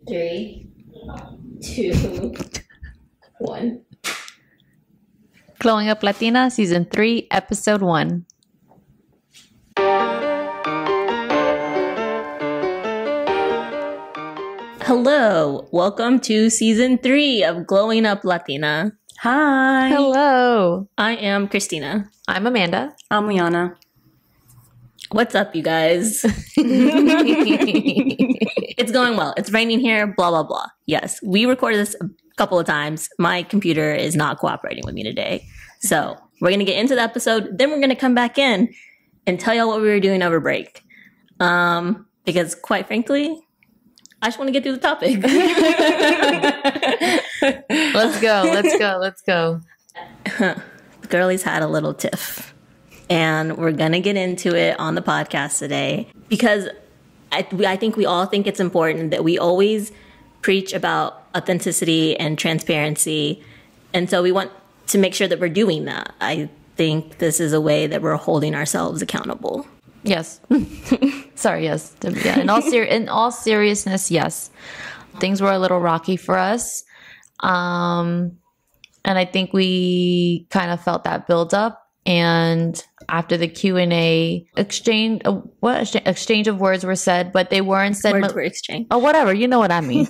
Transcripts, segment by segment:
3, 2, 1. Glowing Up Latina, Season 3, Episode 1. Hello, welcome to Season 3 of Glowing Up Latina. Hi. Hello. I am Christina. I'm Amanda. I'm Liana. What's up, you guys? It's going well. It's raining here, blah, blah, blah. Yes, we recorded this a couple of times. My computer is not cooperating with me today. So we're going to get into the episode. Then we're going to come back in and tell y'all what we were doing over break. Because quite frankly, I just want to get through the topic. Let's go. The girlies had a little tiff. And we're going to get into it on the podcast today. Because I think we all think it's important that we always preach about authenticity and transparency. And so we want to make sure that we're doing that. I think this is a way that we're holding ourselves accountable. Yes. Sorry, yes. Yeah, in all seriousness, yes. Things were a little rocky for us. And I think we kind of felt that build up. And after the Q&A exchange of words were said, but they weren't said. Words were exchanged. Oh, whatever. You know what I mean.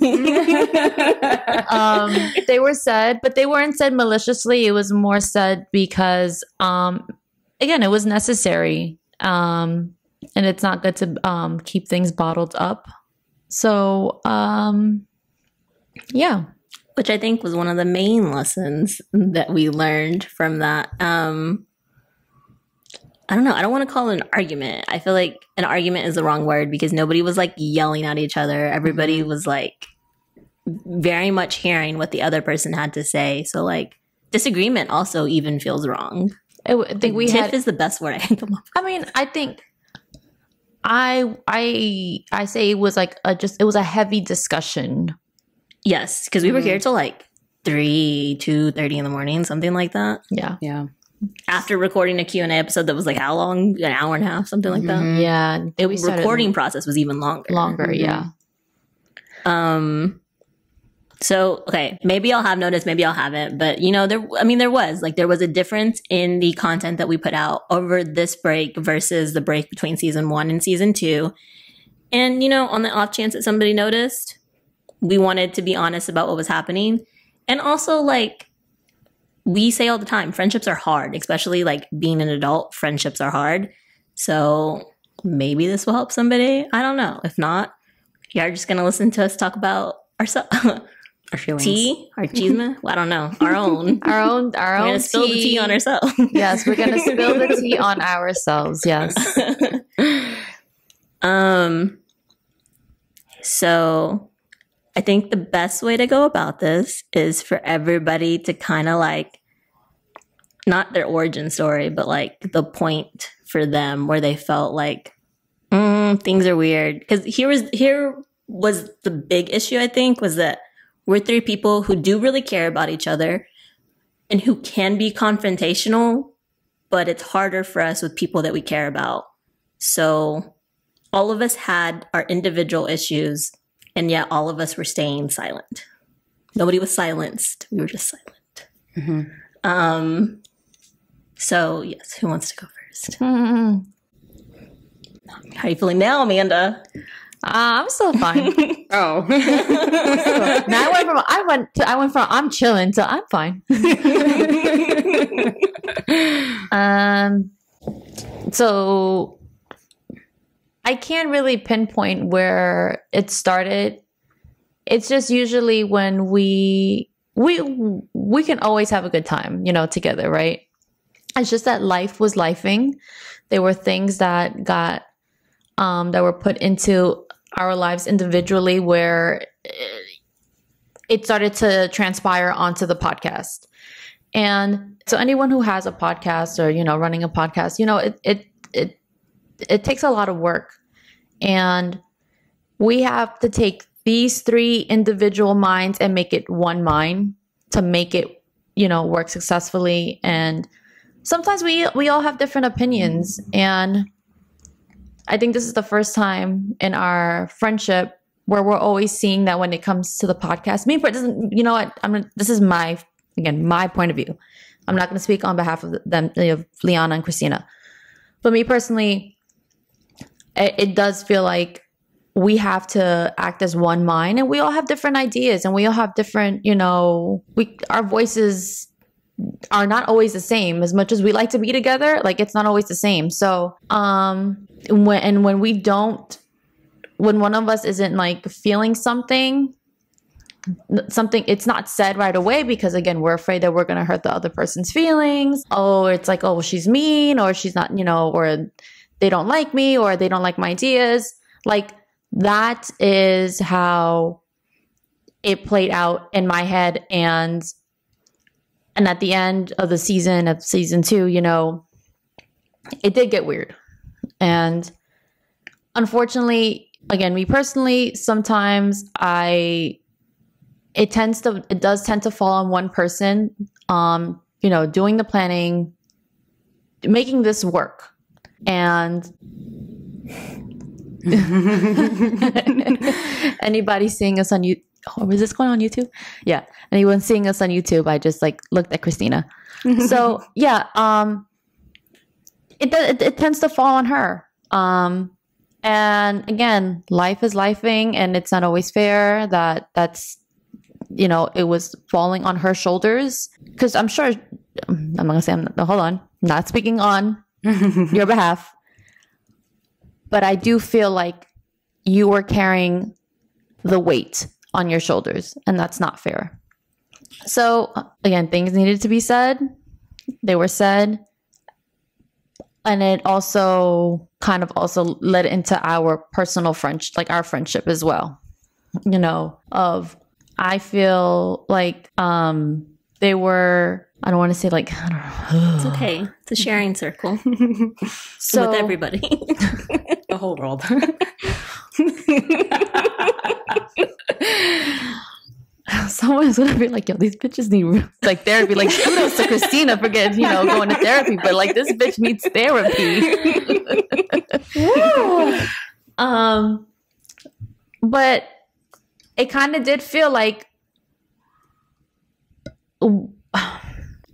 They were said, but they weren't said maliciously. It was more said because, again, it was necessary. And it's not good to keep things bottled up. So, yeah. Which I think was one of the main lessons that we learned from that. I don't know. I don't want to call it an argument. I feel like an argument is the wrong word because nobody was like yelling at each other. Everybody was like very much hearing what the other person had to say. So like disagreement also even feels wrong. I think we tiff had, is the best word I can come up with. I mean, I think I say it was like it was a heavy discussion. Yes, because we were here till like 2:30 in the morning, something like that. Yeah. After recording a Q&A episode that was like how long? An hour and a half, something like that. Yeah. The recording process was even longer. Yeah. So, okay, maybe I'll have noticed, maybe I'll haven't, but you know, there was a difference in the content that we put out over this break versus the break between season 1 and season 2. And, you know, on the off chance that somebody noticed, we wanted to be honest about what was happening. And also, like, we say all the time, friendships are hard, especially like being an adult, friendships are hard. So maybe this will help somebody. I don't know. If not, you're just going to listen to us talk about ourselves. Our feelings. Tea? Our chisme? Well, I don't know. Our own. Our own We're going to spill the tea on ourselves. Yes, we're going to spill the tea on ourselves. Yes. So I think the best way to go about this is for everybody to kind of like, not their origin story, but like the point for them where they felt like things are weird. Because here was the big issue, I think, was that we're 3 people who do really care about each other and who can be confrontational, but it's harder for us with people that we care about. So all of us had our individual issues, and yet all of us were staying silent. Nobody was silenced. We were just silent. Mm-hmm. So, yes, who wants to go first? How are you feeling now, Amanda? I'm still fine. Oh. Now I went from I'm chilling to I'm fine. So I can't really pinpoint where it started. It's just usually when we can always have a good time, you know, together, right? It's just that life was lifing. There were things that got that were put into our lives individually where it started to transpire onto the podcast. And so anyone who has a podcast or, you know, running a podcast, you know, it takes a lot of work. And we have to take these 3 individual minds and make it one mind to make it, you know, work successfully. And sometimes we all have different opinions. And I think this is the first time in our friendship where we're always seeing that when it comes to the podcast. Me, it doesn't. You know what? This is my point of view. I'm not going to speak on behalf of them, of Liana and Christina. But me personally, it does feel like we have to act as one mind, and we all have different ideas, and we all have different, our voices are not always the same. As much as we like to be together, like, it's not always the same. So, when one of us isn't like feeling something, it's not said right away, because again, we're afraid that we're going to hurt the other person's feelings. Oh, it's like, oh, she's mean, or she's not, or they don't like me, or they don't like my ideas. Like, that is how it played out in my head. And at the end of the season, of season 2, it did get weird. And unfortunately, again, me personally, sometimes it does tend to fall on one person, doing the planning, making this work. And anybody seeing us on YouTube, is this going on YouTube? Yeah. Anyone seeing us on YouTube, I just like looked at Christina. So yeah, it tends to fall on her. And again, life is lifing, and it's not always fair that's it was falling on her shoulders, because I'm sure, I'm not gonna say, hold on, I'm not speaking on your behalf, but I do feel like you were carrying the weight on your shoulders, and that's not fair. So again, things needed to be said. They were said. And it also kind of also led into our personal friendship, like our friendship as well. I feel like they were, I don't want to say like, I don't know. It's okay. It's a sharing circle. So, with everybody. The whole world. Someone's gonna be like, yo, these bitches need like therapy. Like, kudos to Christina for getting, going to therapy, but like, this bitch needs therapy. But it kind of did feel like,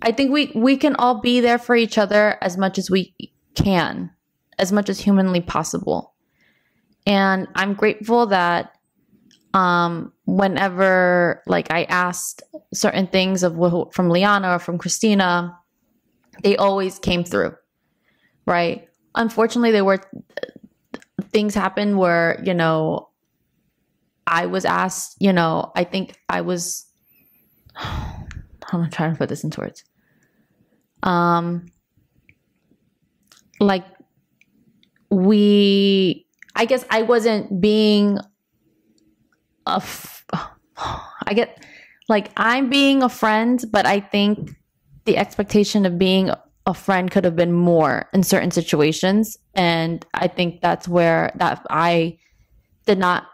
I think we can all be there for each other as much as we can, as much as humanly possible. And I'm grateful that whenever like I asked certain things from Liana or from Christina, they always came through, right? Unfortunately, there were things happened where, I was asked, I think I was, I'm trying to put this into words. I guess I wasn't being I'm being a friend, but I think the expectation of being a friend could have been more in certain situations. And I think that's where that I did not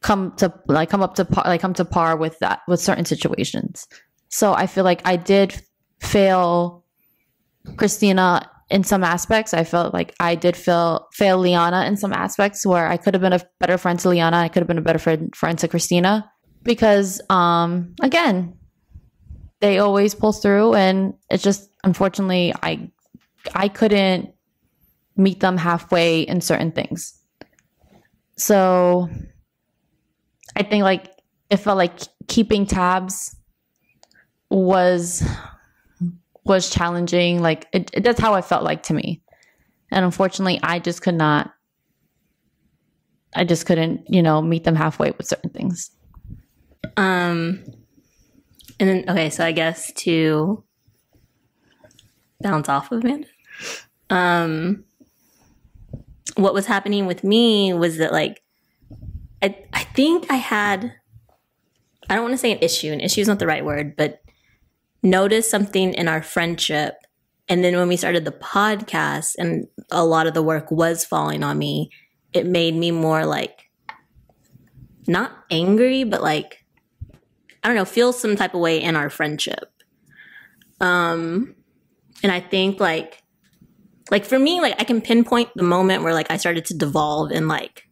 come to par with that, with certain situations. So I feel like I did fail Christina in some aspects. I felt like I did fail Liana in some aspects, where I could have been a better friend to Liana. I could have been a better friend to Christina, because again, they always pull through, and it's just, unfortunately, I couldn't meet them halfway in certain things. So I think like it felt like keeping tabs was challenging. Like that's how it felt like to me. And unfortunately, I just couldn't, meet them halfway with certain things. And then, okay, so I guess to bounce off of Amanda, what was happening with me was that like, I think I had, I don't want to say an issue is not the right word, but noticed something in our friendship. And then when we started the podcast and a lot of the work was falling on me, it made me more like, not angry, but like, I don't know, feel some type of way in our friendship. And I think like for me, like I can pinpoint the moment where like I started to devolve in like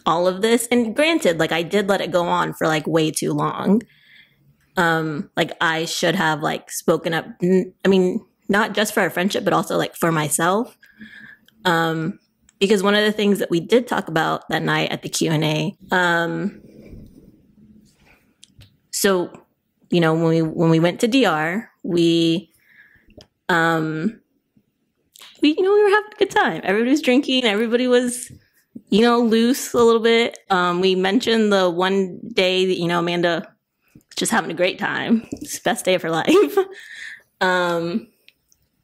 all of this. And granted, like I did let it go on for like way too long. Like I should have like spoken up. I mean, not just for our friendship, but also like for myself. Because one of the things that we did talk about that night at the Q&A, so, you know, when we went to DR, we were having a good time. Everybody was drinking. Everybody was, you know, loose a little bit. We mentioned the one day that, you know, Amanda was just having a great time. It's the best day of her life.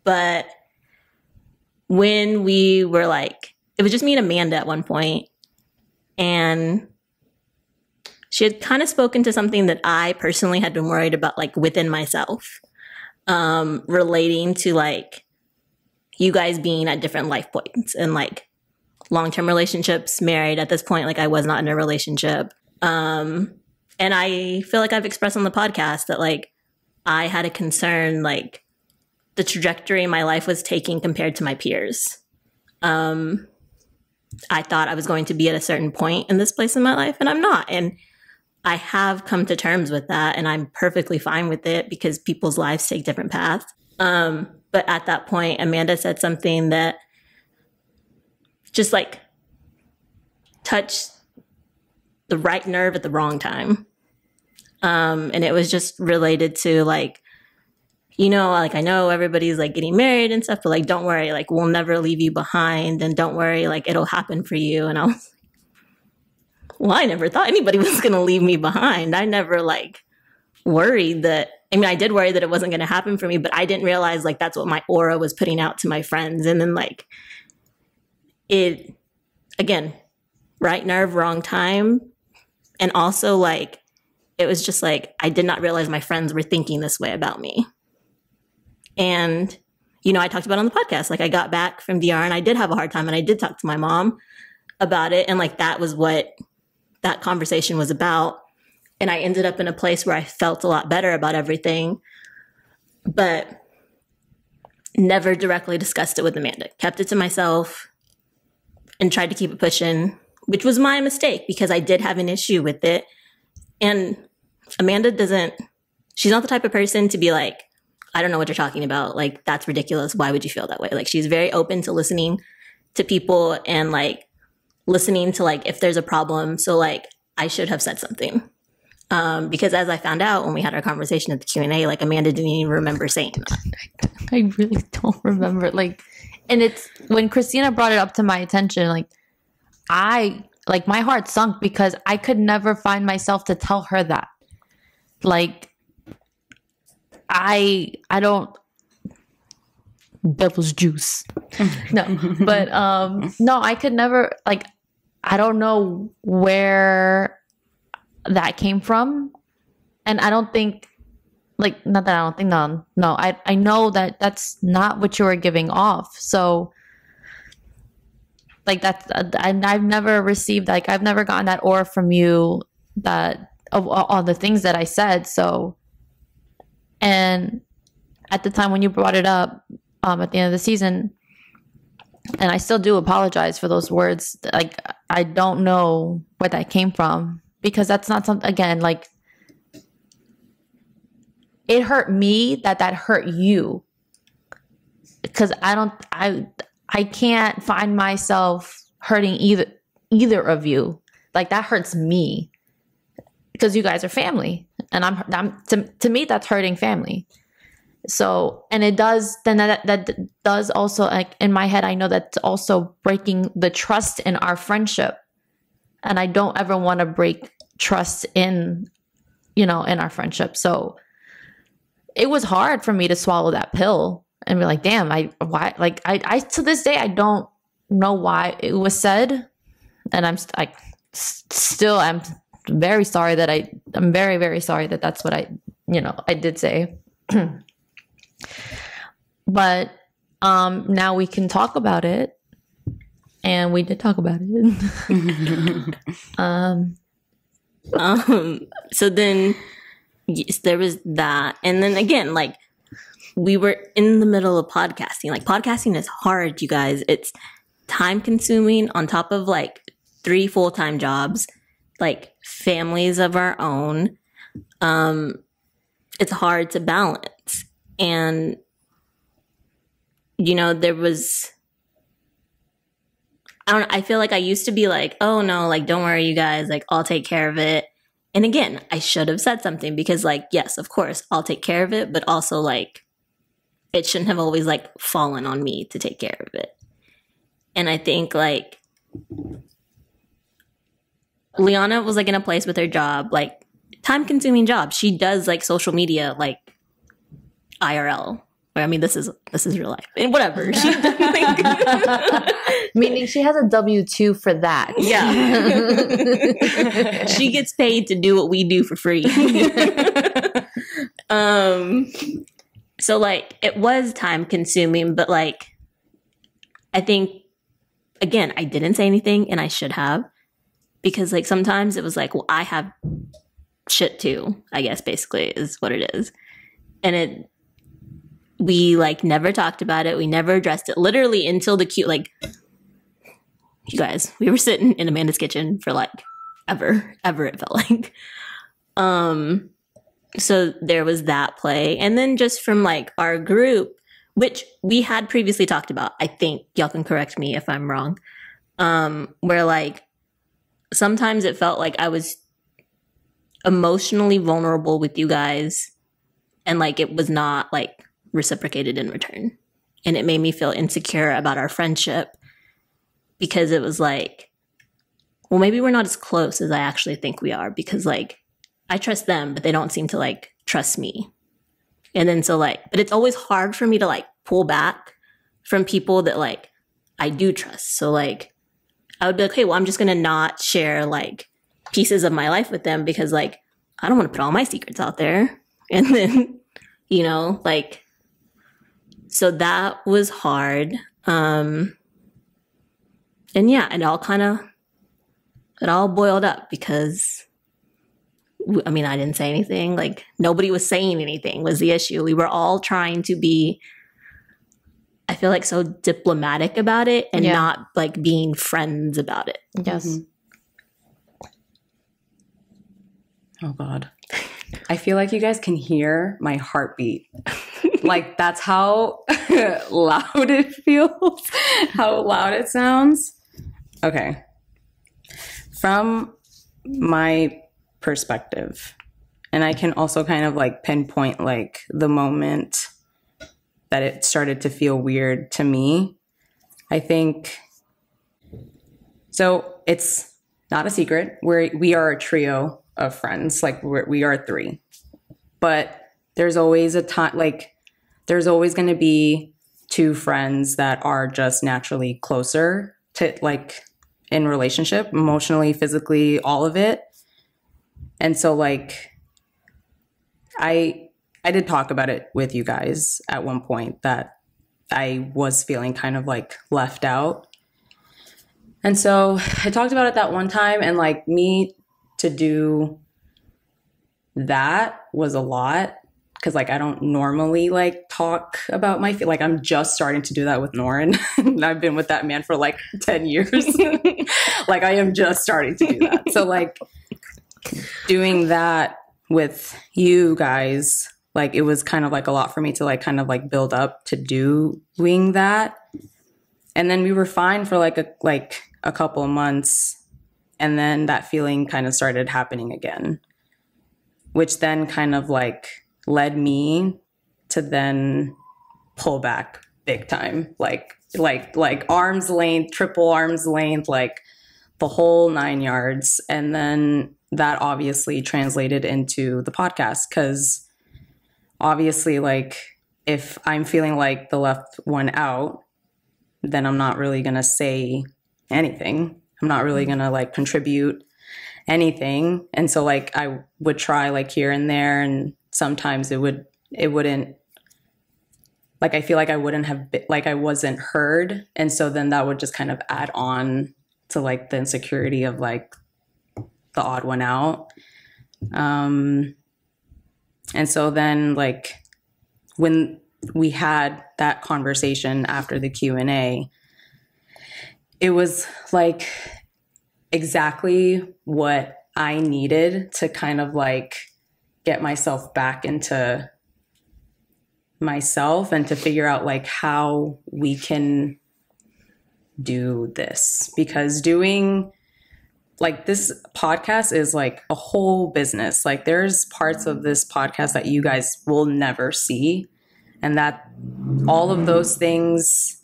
But when we were like, it was just me and Amanda at one point, and she had kind of spoken to something that I personally had been worried about, like within myself, relating to like you guys being at different life points and like long-term relationships, married at this point. Like I was not in a relationship. And I feel like I've expressed on the podcast that like I had a concern, like the trajectory my life was taking compared to my peers. I thought I was going to be at a certain point in this place in my life, and I'm not. And I have come to terms with that, and I'm perfectly fine with it because people's lives take different paths. But at that point, Amanda said something that just like touched the right nerve at the wrong time. And it was just related to like, you know, like I know everybody's like getting married and stuff, but like, don't worry, like we'll never leave you behind, and don't worry, like it'll happen for you. And I was like, well, I never thought anybody was going to leave me behind. I never like worried that, I mean, I did worry that it wasn't going to happen for me, but I didn't realize like that's what my aura was putting out to my friends. And then like it, again, right nerve, wrong time. And also like, it was just like, I did not realize my friends were thinking this way about me. And, you know, I talked about it on the podcast, like I got back from DR and I did have a hard time, and I did talk to my mom about it. And like, that was what that conversation was about. And I ended up in a place where I felt a lot better about everything, but never directly discussed it with Amanda. Kept it to myself and tried to keep it pushing, which was my mistake because I did have an issue with it. And Amanda she's not the type of person to be like, I don't know what you're talking about. Like, that's ridiculous. Why would you feel that way? Like, she's very open to listening to people and like listening to like if there's a problem. So like, I should have said something. Because as I found out when we had our conversation at the Q&A, like Amanda didn't even remember saying that. I really don't remember. Like, and it's when Christina brought it up to my attention, like my heart sunk because I could never find myself to tell her that. Like, I don't, devil's juice. No, but, no, I could never, like, I don't know where that came from. And I don't think, like, not that I don't think, no, I know that that's not what you were giving off. So, like, that's, I've never received, like, I've never gotten that aura from you that, of all the things that I said. So, and at the time when you brought it up, at the end of the season, and I still do apologize for those words, like, I don't know where that came from, because that's not something, again, like, it hurt me that hurt you, because I can't find myself hurting either of you. Like, that hurts me because you guys are family, and I'm to me that's hurting family. So, and it does, then that does also, like, in my head, I know that's also breaking the trust in our friendship, and I don't ever want to break trust in our friendship. So it was hard for me to swallow that pill and be like, damn, I to this day, I don't know why it was said. And I'm very sorry that I'm very, very sorry that that's what I did say. But now we can talk about it, and we did talk about it. So then, yes, there was that, and then again, like, we were in the middle of podcasting. Like, podcasting is hard, you guys. It's time consuming on top of like 3 full-time jobs, like families of our own. It's hard to balance. And, you know, there was, I feel like I used to be like, oh no, like, don't worry, you guys, like, I'll take care of it. And again, I should have said something because, like, yes, of course, I'll take care of it, but also, like, it shouldn't have always, like, fallen on me to take care of it. And I think, like, Liana was, like, in a place with her job, like, time-consuming job. She does, like, social media, like, IRL. I mean, this is real life. And whatever. She Meaning she has a W-2 for that. Yeah. She gets paid to do what we do for free. So, like, it was time consuming, but, like, I think, again, I didn't say anything and I should have, because, like, sometimes it was like, well, I have shit too, I guess, basically is what it is. And we, like, never talked about it. We never addressed it literally until the like, you guys, we were sitting in Amanda's kitchen for, like, ever, it felt like. So there was that play. And then just from, like, our group, which we had previously talked about, I think y'all can correct me if I'm wrong, where, like, sometimes it felt like I was emotionally vulnerable with you guys and, like, it was not, like, reciprocated in return. And it made me feel insecure about our friendship because it was like, well, maybe we're not as close as I actually think we are, because, like, I trust them, but they don't seem to, like, trust me. And then so, like, but it's always hard for me to, like, pull back from people that, like, I do trust. So, like, I would be like, hey, well, I'm just going to not share, like, pieces of my life with them because, like, I don't want to put all my secrets out there. And then, you know, like, so that was hard. And yeah, it all boiled up because, I mean, I didn't say anything. Like, nobody was saying anything was the issue. We were all trying to be, I feel like, so diplomatic about it and not, like, being friends about it. Yes. Mm-hmm. Oh, God. I feel like you guys can hear my heartbeat. Like, that's how loud it feels, how loud it sounds. Okay. From my perspective, and I can also kind of, like, pinpoint, like, the moment that it started to feel weird to me. I think, so it's not a secret. We are a trio of friends. Like, we are 3. But there's always a time, like, there's always going to be 2 friends that are just naturally closer to, like, in relationship, emotionally, physically, all of it. And so, like, I did talk about it with you guys at one point that I was feeling kind of, like, left out. And so I talked about it that one time, and, like, me to do that was a lot because, like, I don't normally, like, talk about my like, I'm just starting to do that with Norin. I've been with that man for, like, 10 years. Like, I am just starting to do that. So, like, doing that with you guys, like, it was kind of, like, a lot for me to, like, kind of, like, build up to doing that. And then we were fine for, like, a couple of months. And then that feeling kind of started happening again, which then kind of, like, led me to then pull back big time, like arm's length, triple arm's length, like, the whole 9 yards. And then that obviously translated into the podcast, because obviously, like, if I'm feeling like the left one out, then I'm not really going to say anything. I'm not really going to, like, contribute anything. And so, like, I would try, like, here and there, and sometimes it wouldn't, like, I feel like I wouldn't have been, like, I wasn't heard. And so then that would just kind of add on to, like, the insecurity of, like, the odd one out. And so then, like, when we had that conversation after the Q&A, it was like, exactly what I needed to kind of like get myself back into myself and to figure out like how we can do this, because doing like this podcast is like a whole business. Like there's parts of this podcast that you guys will never see, and that all of those things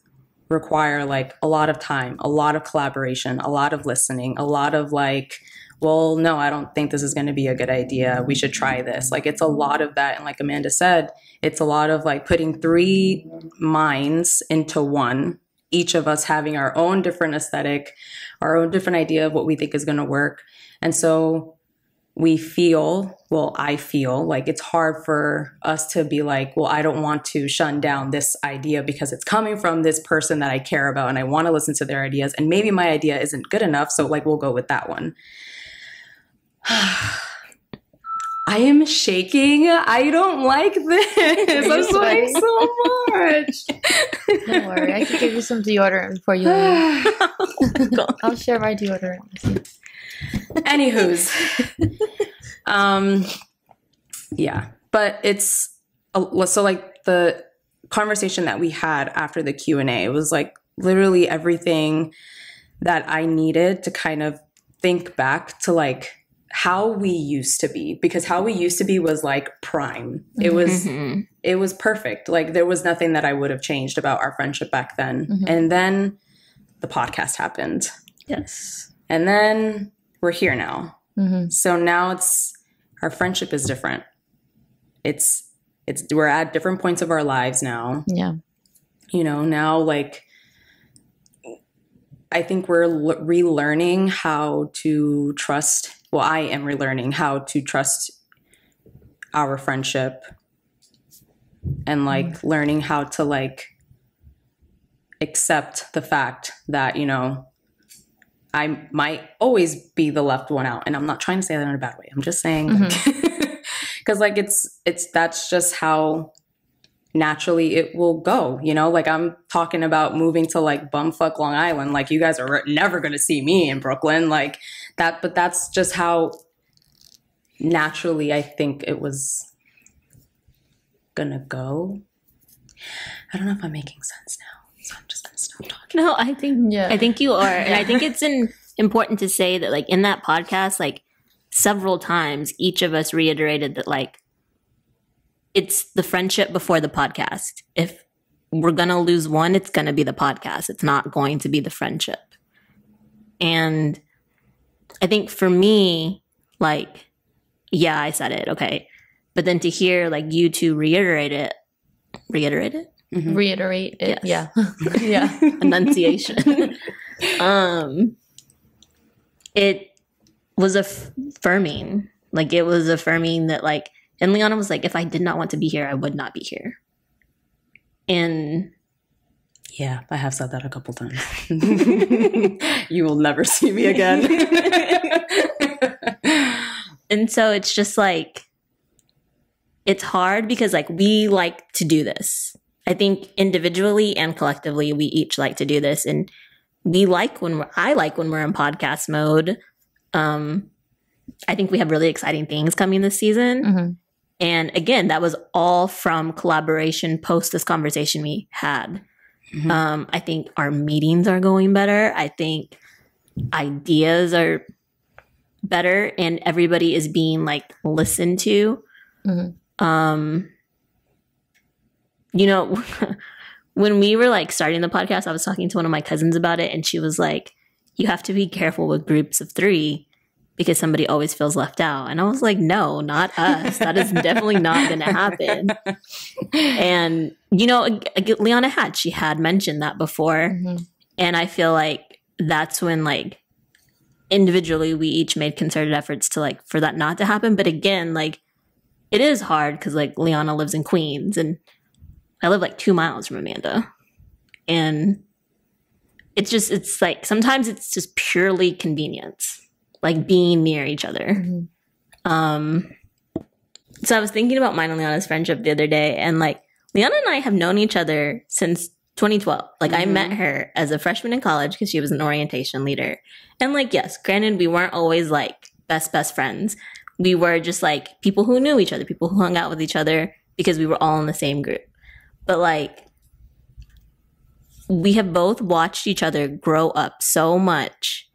require like a lot of time, a lot of collaboration, a lot of listening, a lot of like, well, no, I don't think this is going to be a good idea. We should try this. Like it's a lot of that. And like Amanda said, it's a lot of like putting three minds into one, each of us having our own different aesthetic, our own different idea of what we think is going to work. And so I feel like it's hard for us to be like, well, I don't want to shun down this idea because it's coming from this person that I care about and I want to listen to their ideas. And maybe my idea isn't good enough. So like, we'll go with that one. I am shaking. I don't like this. I'm sweating so much. Don't worry. I can give you some deodorant for you. I'll share my deodorant with you. Anywho's. Yeah. But it's so like the conversation that we had after the Q&A, it was like literally everything that I needed to kind of think back to like how we used to be, because how we used to be was like prime. It was perfect. Like there was nothing that I would have changed about our friendship back then. Mm-hmm. And then the podcast happened. Yes. And then we're here now. Mm-hmm. So now our friendship is different. We're at different points of our lives now. Yeah. You know, now like I think we're relearning how to trust. Well, I am relearning how to trust our friendship and like learning how to like accept the fact that, you know, I might always be the left one out. And I'm not trying to say that in a bad way. I'm just saying, because like that's just how naturally it will go, you know, like I'm talking about moving to like bumfuck Long Island. Like you guys are never going to see me in Brooklyn like that, but that's just how naturally I think it was gonna go. I don't know if I'm making sense now, so I'm just gonna stop talking. No, I think you are. And I think it's important to say that like in that podcast, like several times each of us reiterated that like it's the friendship before the podcast. If we're going to lose one, it's going to be the podcast. It's not going to be the friendship. And I think for me, like, yeah, I said it. Okay. But then to hear like you two reiterate it. Mm-hmm. Reiterate it. Yes. Yeah. Yeah. Enunciation. It was affirming. Like it was affirming that like, and Liana was like, if I did not want to be here, I would not be here. And yeah, I have said that a couple times. You will never see me again. And so it's just like, it's hard because like we like to do this. I think individually and collectively, we each like to do this. And I like when we're in podcast mode. I think we have really exciting things coming this season. Mm-hmm. And again, that was all from collaboration post this conversation we had. Mm-hmm. I think our meetings are going better. I think ideas are better and everybody is being like listened to. Mm-hmm. You know, when we were like starting the podcast, I was talking to one of my cousins about it and she was like, you have to be careful with groups of 3 because somebody always feels left out. And I was like, no, not us. That is definitely not going to happen. And, you know, she had mentioned that before. Mm-hmm. And I feel like that's when like individually we each made concerted efforts to like for that not to happen. But again, like it is hard because like Liana lives in Queens and I live like 2 miles from Amanda. And it's like sometimes it's just purely convenience. Like being near each other. Mm-hmm. So I was thinking about mine and Liana's friendship the other day, and like Liana and I have known each other since 2012. Like I met her as a freshman in college because she was an orientation leader. And like, yes, granted, we weren't always like best friends. We were just like people who knew each other, people who hung out with each other because we were all in the same group. But like, we have both watched each other grow up so much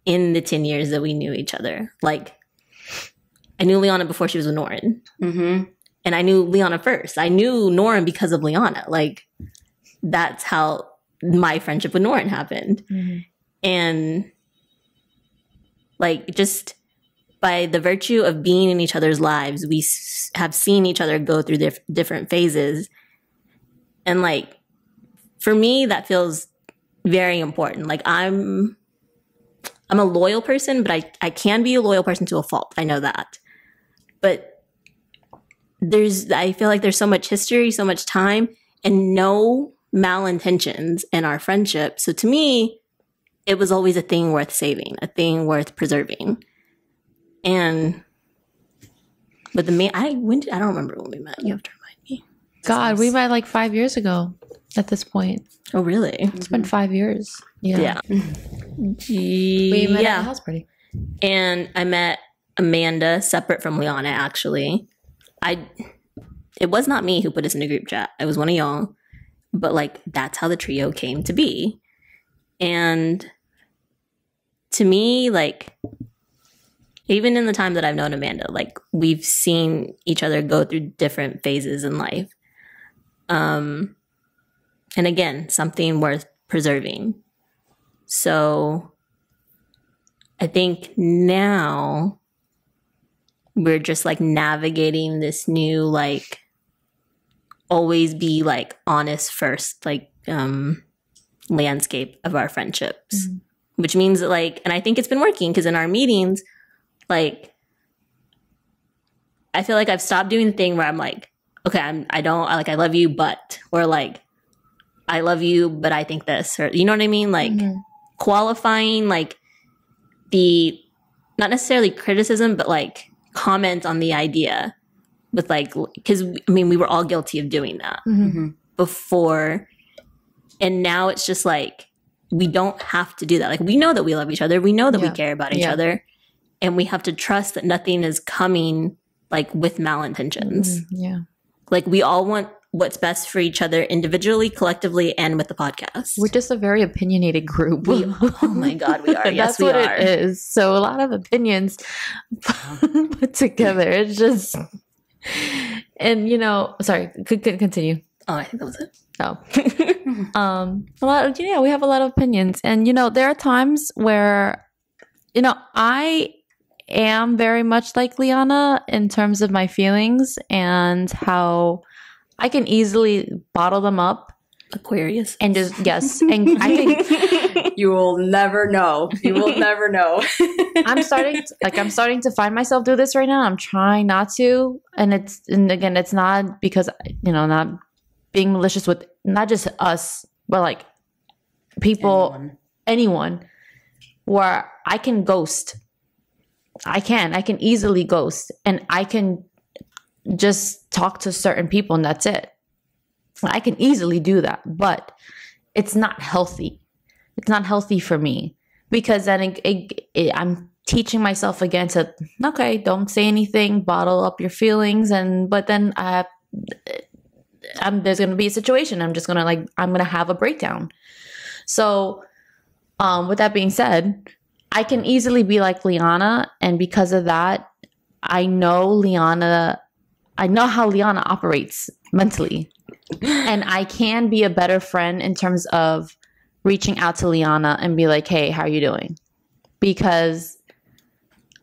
in the 10 years that we knew each other. Like, I knew Liana before she was with Norin. Mm-hmm. And I knew Liana first. I knew Norin because of Liana. Like, that's how my friendship with Norin happened. Mm-hmm. And like, just by the virtue of being in each other's lives, we have seen each other go through different phases. And like, for me, that feels very important. Like I'm a loyal person, but I can be a loyal person to a fault. I know that. But I feel like there's so much history, so much time, and no malintentions in our friendship. So to me, it was always a thing worth saving, a thing worth preserving. But I don't remember when we met. You have to remind me. God, we met like 5 years ago at this point. Oh, really? It's been 5 years. Yeah. We met at a house party. And I met Amanda separate from Liana, actually. It was not me who put us in a group chat. It was one of y'all. But like, that's how the trio came to be. And to me, like, even in the time that I've known Amanda, like, we've seen each other go through different phases in life. And again, something worth preserving. So I think now we're just like navigating this new, like, always be like honest first, like, landscape of our friendships, which means that like, and I think it's been working because in our meetings, like, I feel like I've stopped doing the thing where I'm like, okay, I love you, but, or like, I love you, but I think this, or you know what I mean? Like qualifying like the, not necessarily criticism, but like comment on the idea with like, because I mean, we were all guilty of doing that before. And now it's just like, we don't have to do that. Like, we know that we love each other. We know that we care about each other. And we have to trust that nothing is coming like with malintentions. Like, we all want what's best for each other individually, collectively, and with the podcast. We're just a very opinionated group. Oh my God, we are. Yes, we are. That's what it is. So a lot of opinions put together. It's just, and you know, sorry, could continue. Oh, I think that was it. Oh, we have a lot of opinions, and you know, there are times where, you know, I am very much like Liana in terms of my feelings and how I can easily bottle them up. Aquarius. And just, yes. And I think you will never know. You will never know. I'm starting to find myself do this right now. I'm trying not to. And again, it's not because, you know, not being malicious with not just us, but like people, anyone, where I can ghost. I can easily ghost, and I can just talk to certain people and that's it. I can easily do that, but it's not healthy. It's not healthy for me because then I'm teaching myself again to, okay, don't say anything, bottle up your feelings. But then there's going to be a situation. I'm going to have a breakdown. So with that being said, I can easily be like Liana. And because of that, I know how Liana operates mentally. And I can be a better friend in terms of reaching out to Liana and be like, hey, how are you doing? Because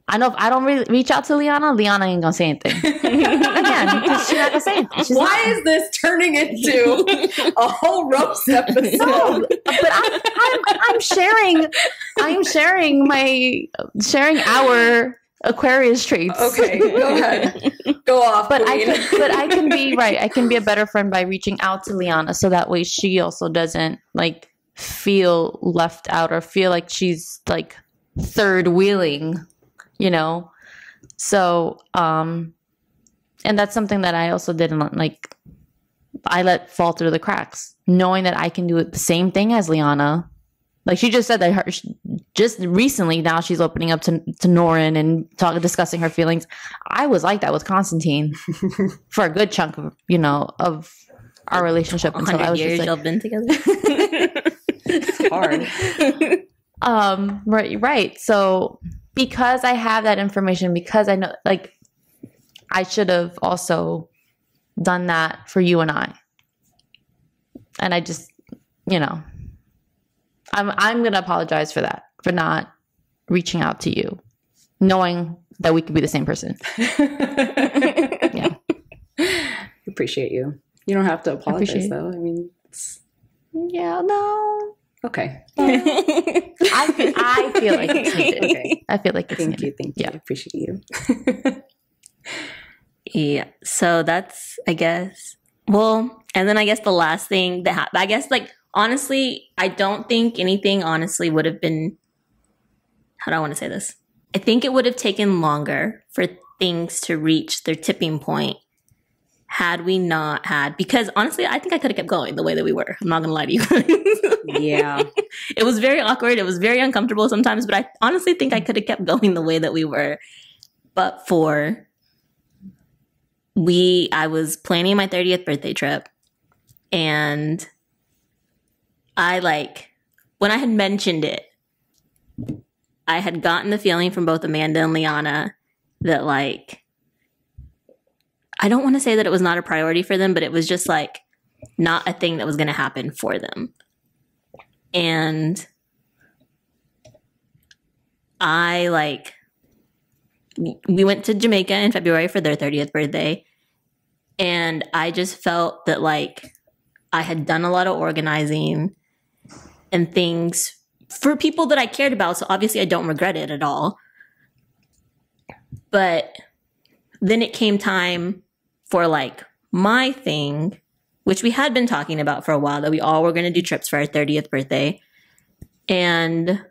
I know if I don't really reach out to Liana ain't gonna say anything. Again, because she's not gonna say anything. Why is this turning into a whole roast episode? No, but I'm sharing our Aquarius traits. Okay, go ahead. Go off. But I can be right. I can be a better friend by reaching out to Liana, so that way she also doesn't like feel left out or feel like she's like third wheeling, you know. So and that's something that I also didn't like. I let fall through the cracks. knowing that I can do the same thing as Liana. Like she just said that just recently now she's opening up to Norin and discussing her feelings. I was like that with Constantine for a good chunk of, of our relationship until I was years just like, y'all been together. It's hard. Right. So because I have that information, because I know, like, I should have also done that for you and I. And I just, I'm going to apologize for that, for not reaching out to you, knowing that we could be the same person. Yeah. Appreciate you. You don't have to apologize, though. I mean, yeah, no. Okay. I feel like it's needed. Okay. I feel like it's Thank needed. you. Yeah. I appreciate you. Yeah. So that's, I guess, well, and then I guess the last thing that happened, I guess, like, honestly, I don't think anything honestly would have been, how do I want to say this? I think it would have taken longer for things to reach their tipping point had we not had, because honestly, I think I could have kept going the way that we were. I'm not going to lie to you. Yeah. It was very awkward. It was very uncomfortable sometimes, but I honestly think I could have kept going the way that we were. But I was planning my 30th birthday trip, and when I had mentioned it, I had gotten the feeling from both Amanda and Liana that, like, I don't want to say that it was not a priority for them, but it was just like not a thing that was going to happen for them. And we went to Jamaica in February for their 30th birthday. And I just felt that, like, I had done a lot of organizing and things for people that I cared about. So obviously I don't regret it at all. But then it came time for, like, my thing, which we had been talking about for a while, that we all were going to do trips for our 30th birthday. And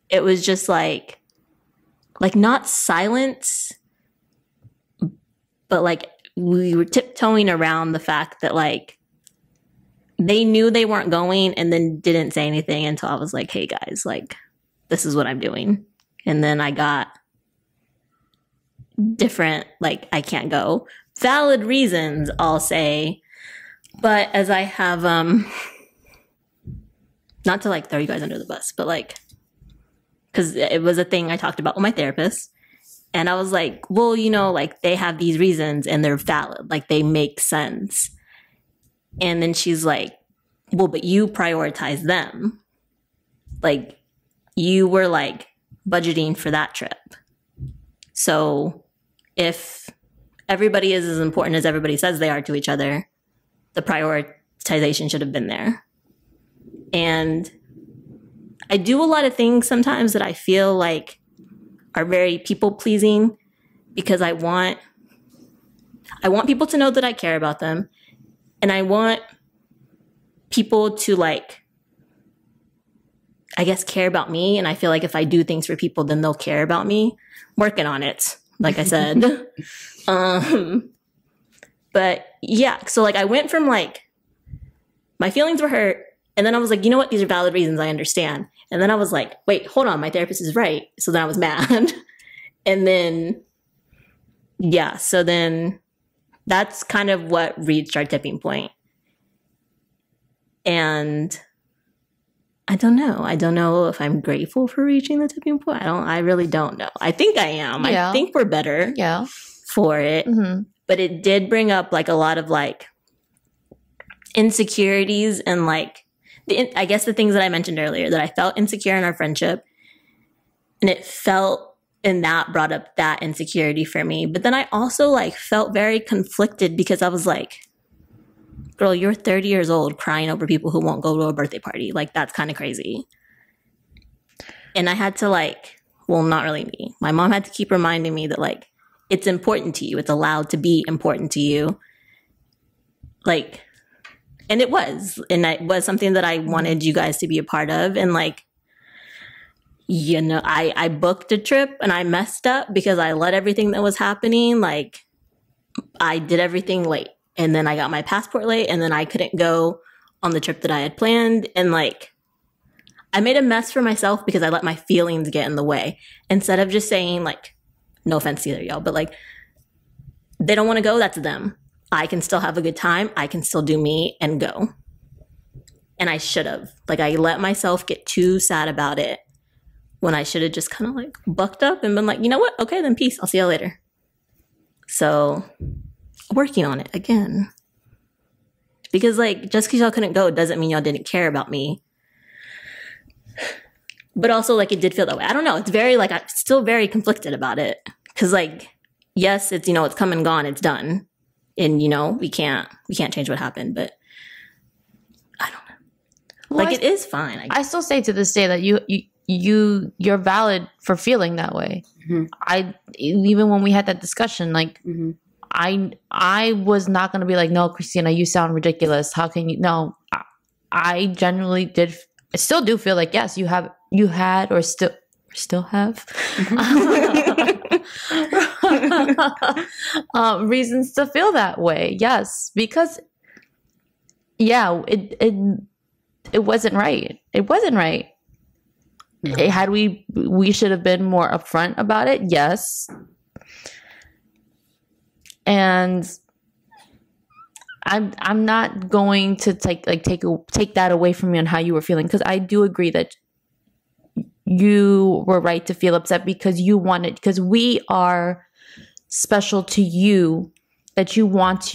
it was just like not silence, but like we were tiptoeing around the fact that, like, they knew they weren't going and then didn't say anything until I was like, hey guys, like, this is what I'm doing. And then I got different, like, I can't go. Valid reasons, I'll say. But as I have, not to, like, throw you guys under the bus, but, like, because it was a thing I talked about with my therapist. And I was like, well, like, they have these reasons and they're valid. Like, they make sense. And then she's like, well, but you prioritize them. Like, you were, like, budgeting for that trip. So if everybody is as important as everybody says they are to each other, the prioritization should have been there. And I do a lot of things sometimes that I feel like are very people-pleasing because I want people to know that I care about them. And I want people to, like, I guess, care about me. And I feel like if I do things for people, then they'll care about me. I'm working on it, like I said. But yeah, so, like, I went from, like, my feelings were hurt. And then I was like, you know what? These are valid reasons. I understand. And then I was like, wait, hold on. My therapist is right. So then I was mad. And then, yeah, so then that's kind of what reached our tipping point. And I don't know. I don't know if I'm grateful for reaching the tipping point. I really don't know. I think I am. Yeah. I think we're better for it. Mm-hmm. But it did bring up, like, a lot of, like, insecurities and, like, I guess the things that I mentioned earlier, that I felt insecure in our friendship, and that brought up that insecurity for me. But then I also, like, felt very conflicted because I was like, girl, you're 30 years old crying over people who won't go to a birthday party. Like, that's kind of crazy. And I had to, like, well, not really me. My mom had to keep reminding me that, like, it's important to you. It's allowed to be important to you. Like, and it was. And it was something that I wanted you guys to be a part of. And, like, I booked a trip and I messed up because I let everything that was happening. Like, I did everything late. And then I got my passport late. And then I couldn't go on the trip that I had planned. And like, I made a mess for myself because I let my feelings get in the way. Instead of just saying like, no offense to either y'all, but like, they don't want to go, that's them. I can still have a good time. I can still do me and go. And I should have. Like, I let myself get too sad about it when I should have just kind of like bucked up and been like, you know what? Okay, then peace. I'll see you later. So, working on it again. Because like, just because y'all couldn't go doesn't mean y'all didn't care about me. But also like, it did feel that way. I don't know. It's very like, I'm still very conflicted about it. Because like, yes, it's, you know, it's come and gone. It's done. And, you know, we can't change what happened. But I don't know. Well, like, it is fine. I still say to this day that you're valid for feeling that way. Mm-hmm. Even when we had that discussion, like, mm-hmm. I was not going to be like, no, Christina, you sound ridiculous. How can you? No, I genuinely did. I still do feel like, yes, you had, or still have reasons to feel that way. Yes, because yeah, it wasn't right. It wasn't right. No. Had we should have been more upfront about it. Yes. And I'm not going to take that away from you on how you were feeling, because I do agree that you were right to feel upset because we are special to you, that you wanted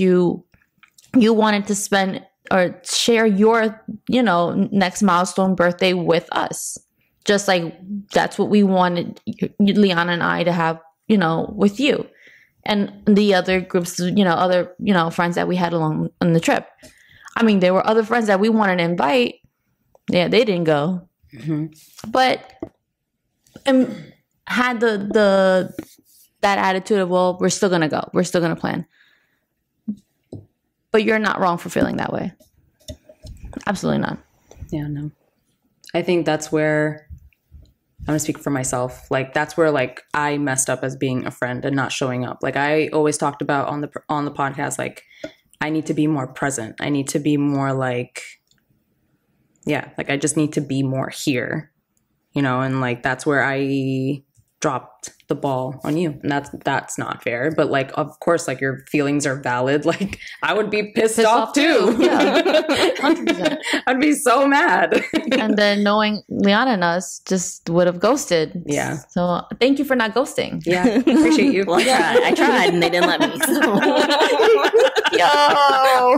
to spend or share your, you know, next milestone birthday with us. Just like that's what we wanted Liana and I to have, you know, with you. And the other groups, you know, other, you know, friends that we had along on the trip. I mean, there were other friends that we wanted to invite. Yeah, they didn't go. Mm-hmm. But had that attitude of, well, we're still going to go. We're still going to plan. But you're not wrong for feeling that way. Absolutely not. Yeah, no. I think that's where, I'm going to speak for myself. Like, that's where, like, I messed up as being a friend and not showing up. Like, I always talked about on the podcast, like, I need to be more present. I need to be more like, yeah, like, I just need to be more here, you know? And, like, that's where I dropped the ball on you. And that's not fair. But, like, of course, like, your feelings are valid. Like, I would be pissed off too. Yeah, 100%. I'd be so mad. And then knowing Liana and us just would have ghosted. Yeah. So thank you for not ghosting. Yeah. Appreciate you. Well, I tried and they didn't let me. So. Yo.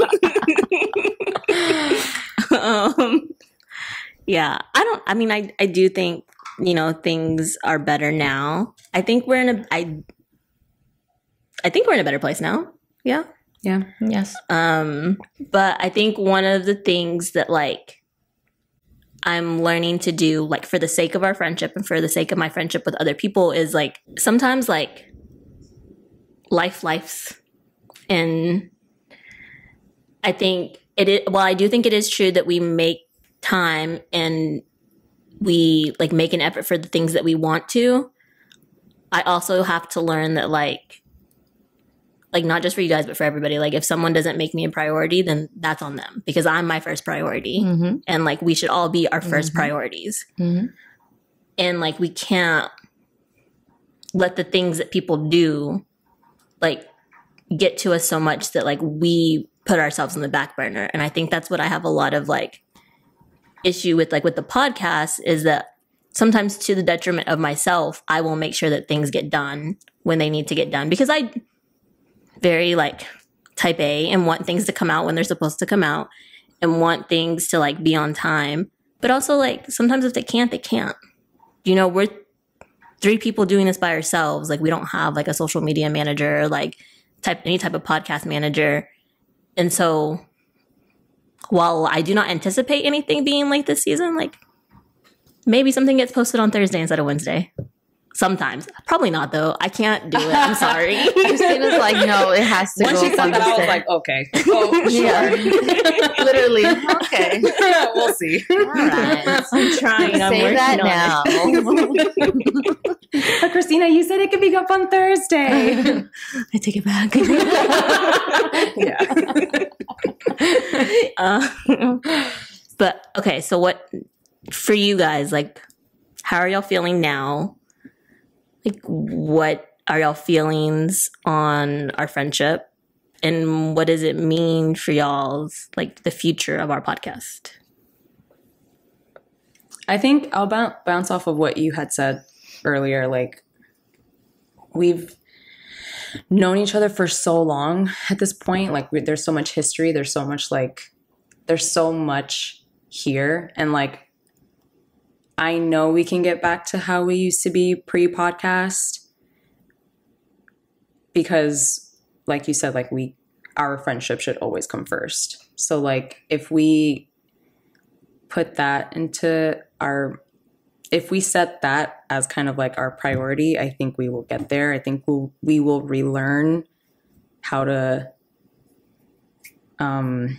Yeah. I do think, you know, things are better now. I think we're in a better place now. Yeah. Yeah. Yes. But I think one of the things that, like, I'm learning to do, like, for the sake of our friendship and for the sake of my friendship with other people is, like, sometimes, like, life's. And I think I do think it is true that we make time and we, like, make an effort for the things that we want to. I also have to learn that, like, not just for you guys, but for everybody. Like, if someone doesn't make me a priority, then that's on them because I'm my first priority. Mm-hmm. And, like, we should all be our first mm-hmm. priorities. Mm-hmm. And, like, we can't let the things that people do, like, get to us so much that, like, we put ourselves on the back burner. And I think that's what I have a lot of, like, issue with, like, with the podcast is that sometimes to the detriment of myself, I will make sure that things get done when they need to get done because I very, like, type A and want things to come out when they're supposed to come out and want things to, like, be on time. But also, like, sometimes if they can't, they can't. You know, we're 3 people doing this by ourselves. Like, we don't have, like, a social media manager or, like, any type of podcast manager. And so while I do not anticipate anything being late this season, like, maybe something gets posted on Thursday instead of Wednesday. Sometimes. Probably not, though. I can't do it. I'm sorry. Christina's like, no, it has to Once go she said that, I was like, okay. Oh, sure. Yeah. Literally. Okay. We'll see. All right. I'm trying. I'm say that now. But Christina, you said it could be up on Thursday. I take it back. Yeah. But okay, so what for you guys? Like, how are y'all feeling now? Like, what are y'all feelings on our friendship? And what does it mean for y'all's, like, the future of our podcast? I think I'll bounce off of what you had said earlier. Like, we've known each other for so long at this point. Like, there's so much history. There's so much, here. And, like, I know we can get back to how we used to be pre-podcast because, like you said, like, our friendship should always come first. So, like, if we put that if we set that as kind of like our priority, I think we will get there. I think we will relearn how to, not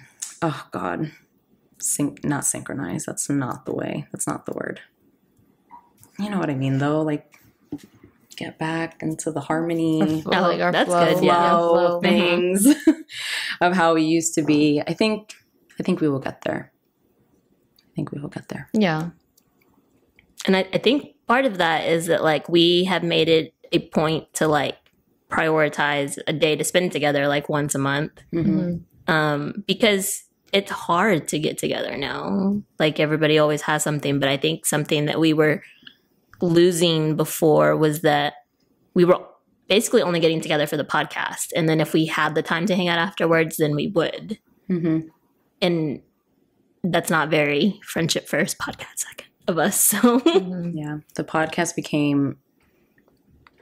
synchronize. That's not the way. That's not the word. You know what I mean, though? Like, get back into the harmony. Like our that's flow. good. Yeah. Flow of things of how we used to be. I think we will get there. Yeah. And I think part of that is that, like, we have made it a point to, like, prioritize a day to spend together, like, once a month. Because it's hard to get together now. Like, everybody always has something. But I think something that we were losing before was that we were basically only getting together for the podcast. And then if we had the time to hang out afterwards, then we would. And that's not very friendship first, podcast second of us. So yeah, the podcast became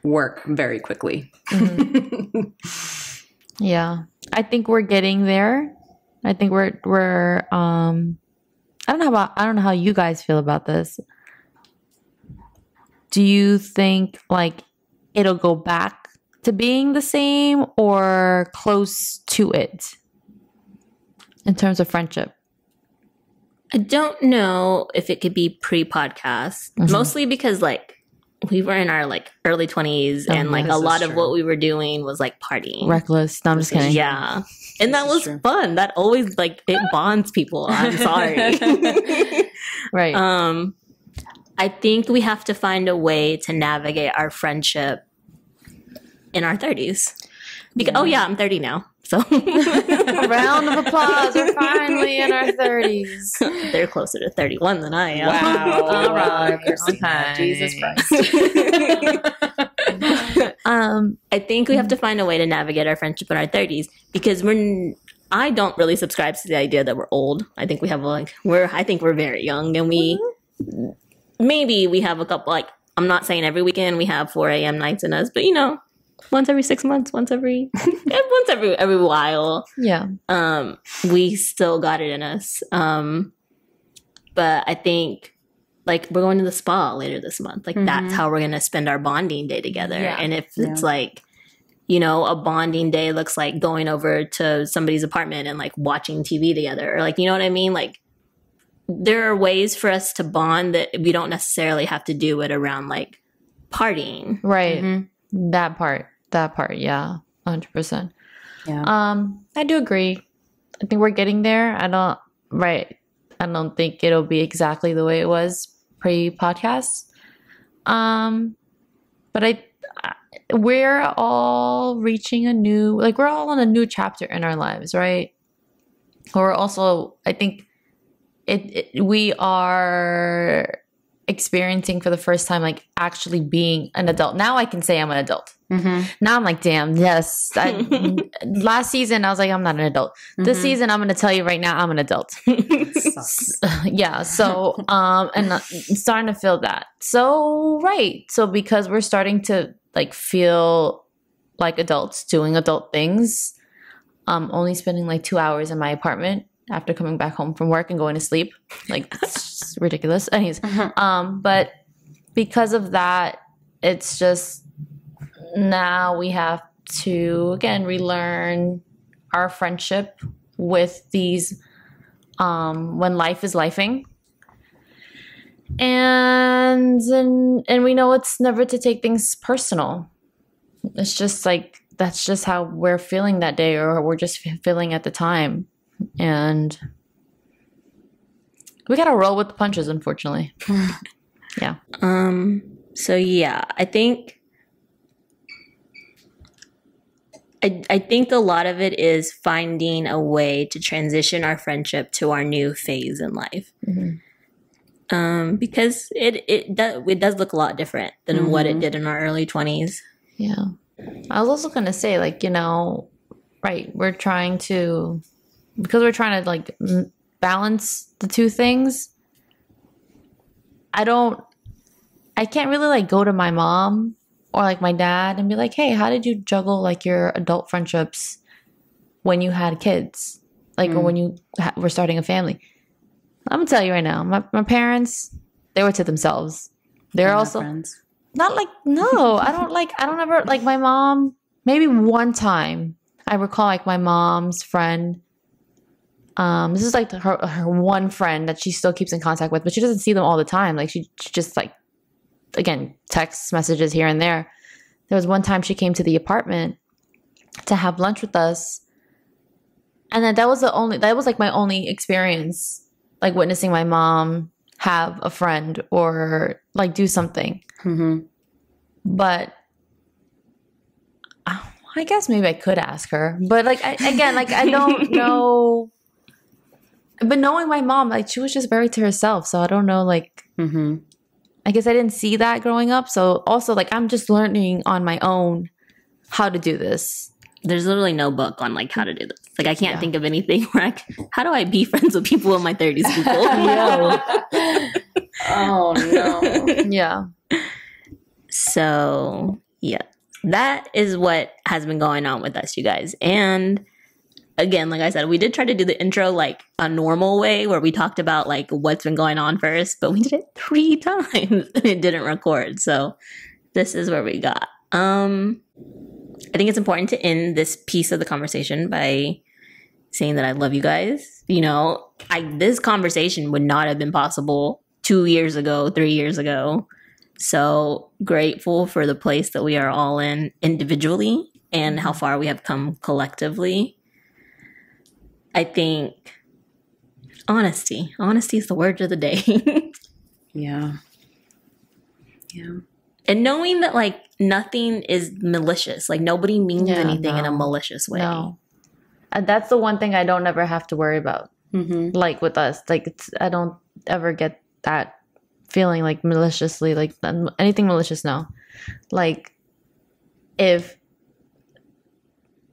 work very quickly. Yeah, I think we're getting there. I think we're I don't know how you guys feel about this. Do you think, like, it'll go back to being the same or close to it in terms of friendship? I don't know if it could be pre-podcast, mostly because, like, we were in our, like, early 20s and, like, a lot of what we were doing was, like, partying. Reckless. No, I'm just kidding. Yeah. And that was fun. That always, like, it bonds people. I'm sorry. Right. I think we have to find a way to navigate our friendship in our 30s. Because, I'm 30 now. So a round of applause. We're finally in our 30s. They're closer to 31 than I am. Wow. All right. Okay. Jesus Christ. I think we have to find a way to navigate our friendship in our 30s because I don't really subscribe to the idea that we're old. I think we have I think we're very young and maybe we have a couple, like, I'm not saying every weekend we have 4 a.m. nights in us, but, you know, once every 6 months, once every while. Yeah. We still got it in us. But I think, like, we're going to the spa later this month. Like, that's how we're going to spend our bonding day together. Yeah. And if it's like, you know, a bonding day looks like going over to somebody's apartment and, like, watching TV together. Or, like, you know what I mean? Like, there are ways for us to bond that we don't necessarily have to do it around, like, partying. Right. That part. Yeah. 100%. Yeah. I do agree. I think we're getting there. I don't think it'll be exactly the way it was pre-podcast. But we're all reaching we're all on a new chapter in our lives, right? Or also, I think we are experiencing for the first time, like, actually being an adult. Now I can say I'm an adult. Now I'm like, damn, yes. Last season, I was like, I'm not an adult. This season, I'm going to tell you right now, I'm an adult. Yeah. So, and I'm starting to feel that. So, right. So, because we're starting to, like, feel like adults doing adult things, only spending like 2 hours in my apartment after coming back home from work and going to sleep. Like, it's ridiculous. Anyways, but because of that, it's just now we have to, again, relearn our friendship with these, when life is lifing. And we know it's never to take things personal. It's just like, that's just how we're feeling that day, or we're just feeling at the time. and we gotta roll with the punches, unfortunately. Yeah. So yeah, I think a lot of it is finding a way to transition our friendship to our new phase in life. Because it does look a lot different than what it did in our early 20s. Yeah. I was also gonna say, like, right, we're trying to like balance the two things. I can't really like go to my mom or like my dad and be like, hey, how did you juggle like your adult friendships when you had kids? Like, or when you were starting a family? I'm gonna tell you right now, my parents, they were to themselves. They're also friends. not like, no, I don't ever, like my mom, maybe one time I recall like my mom's friend. This is like her one friend that she still keeps in contact with, but she doesn't see them all the time. Like she just like, again, text messages here and there. There was one time she came to the apartment to have lunch with us. And then that was like my only experience, like witnessing my mom have a friend or like do something. But I guess maybe I could ask her, but like, I don't know. But knowing my mom, like she was just very to herself. So I don't know, like, I guess I didn't see that growing up. So also like, I'm just learning on my own how to do this. There's literally no book on like how to do this. Like I can't think of anything where how do I be friends with people in my 30s? People? Oh no. Yeah. So yeah, that is what has been going on with us, you guys. And again, like I said, we did try to do the intro like a normal way where we talked about like what's been going on first, but we did it 3 times and it didn't record. So this is where we got. I think it's important to end this piece of the conversation by saying that I love you guys. This conversation would not have been possible 2 years ago, 3 years ago. So grateful for the place that we are all in individually and how far we have come collectively. I think honesty is the word of the day. Yeah. And knowing that like nothing is malicious, like nobody means anything in a malicious way. No. And that's the one thing I don't ever have to worry about. Like with us, like I don't ever get that feeling like maliciously, like anything malicious. No, like if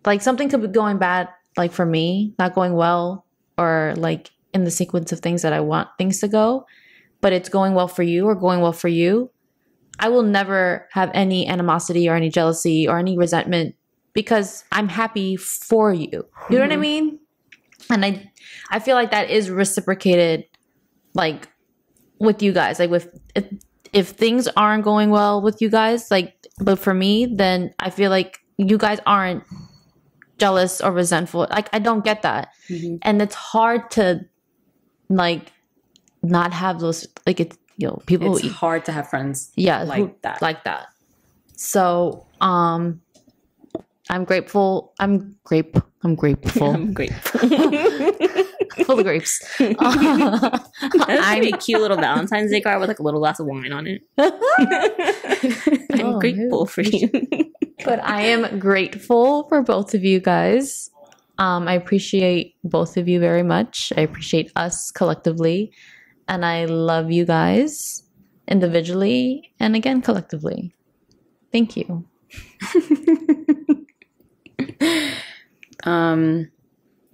like something could be going bad, like for me, not going well, or like in the sequence of things that I want things to go, but it's going well for you or going well for you, I will never have any animosity or any jealousy or any resentment because I'm happy for you. You know what I mean? And I feel like that is reciprocated, like with you guys. Like if things aren't going well with you guys, like, but for me, then I feel like you guys aren't jealous or resentful. Like I don't get that, and it's hard to like not have those. Like it's people. It's hard to have friends. Like that. So I'm grateful. I'm grateful. I'm grateful. Full of grapes. That's a cute little Valentine's Day card with like a little glass of wine on it. I'm grateful for you. But I am grateful for both of you guys. I appreciate both of you very much. I appreciate us collectively. And I love you guys individually and again collectively. Thank you.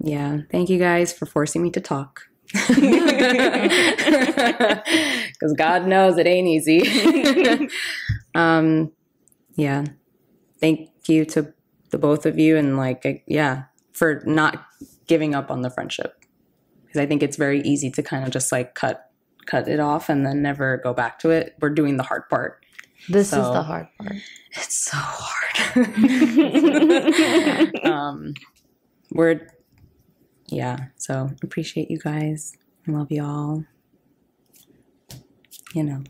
Yeah, thank you guys for forcing me to talk. Because God knows it ain't easy. Yeah, thank you to the both of you, and for not giving up on the friendship. Because I think it's very easy to kind of just like cut it off and then never go back to it. We're doing the hard part. This is the hard part. It's so hard. So appreciate you guys. I love y'all. Oh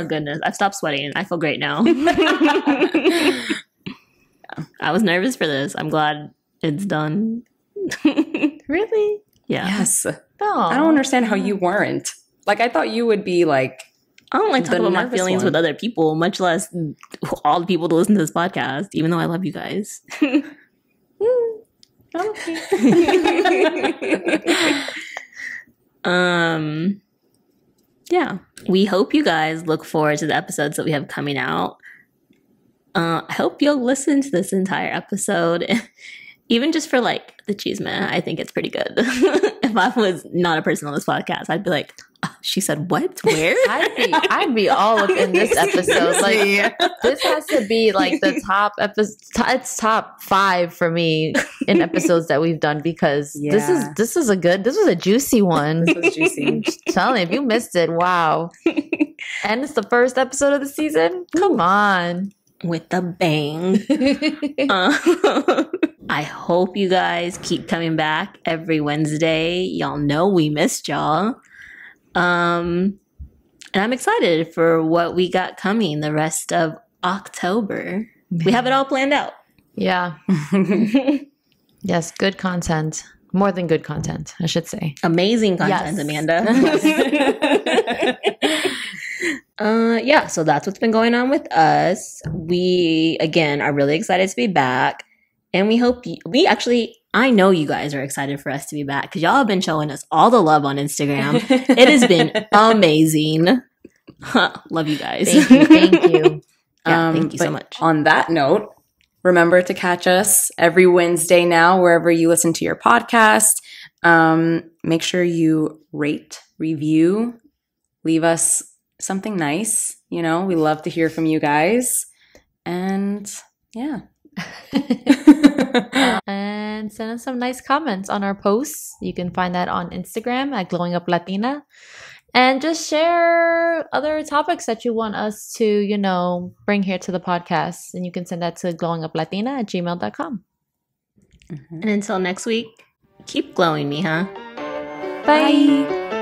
goodness, I've stopped sweating. I feel great now. I was nervous for this. I'm glad It's done. Really? Yeah. Yes. Oh. I don't understand how you weren't. Like, I thought you would be like, I don't like talking The about my nervous feelings one. with other people, much less all the people that listen to this podcast, even though I love you guys. Okay. Yeah. We hope you guys look forward to the episodes that we have coming out. I hope you'll listen to this entire episode. Even just for like the chisme, I think it's pretty good. If I was not a person on this podcast, I'd be like, "Oh, she said what? Where?" I'd be all up in this episode. Like this has to be like the top episode. It's top 5 for me in episodes that we've done because this was a juicy one. this was juicy. I'm just telling you, if you missed it, wow. And it's the first episode of the season. Come on. With a bang. I hope you guys keep coming back every Wednesday. Y'all know we missed y'all. And I'm excited for what we got coming the rest of October. We have it all planned out. Yeah. Yes, good content. More than good content, I should say. Amazing content, Yes. Amanda. Yeah, so that's what's been going on with us. We, again, are really excited to be back. And we hope I know you guys are excited for us to be back because y'all have been showing us all the love on Instagram. It has been amazing. Love you guys. Thank you. Yeah, thank you so but much. On that note, remember to catch us every Wednesday now, wherever you listen to your podcast. Make sure you rate, review, leave us something nice. You know, we love to hear from you guys. And yeah. And send us some nice comments on our posts. You can find that on Instagram at Glowing Up Latina. And just share other topics that you want us to, bring here to the podcast. And you can send that to glowinguplatina@gmail.com. And until next week, keep glowing me, huh? Bye.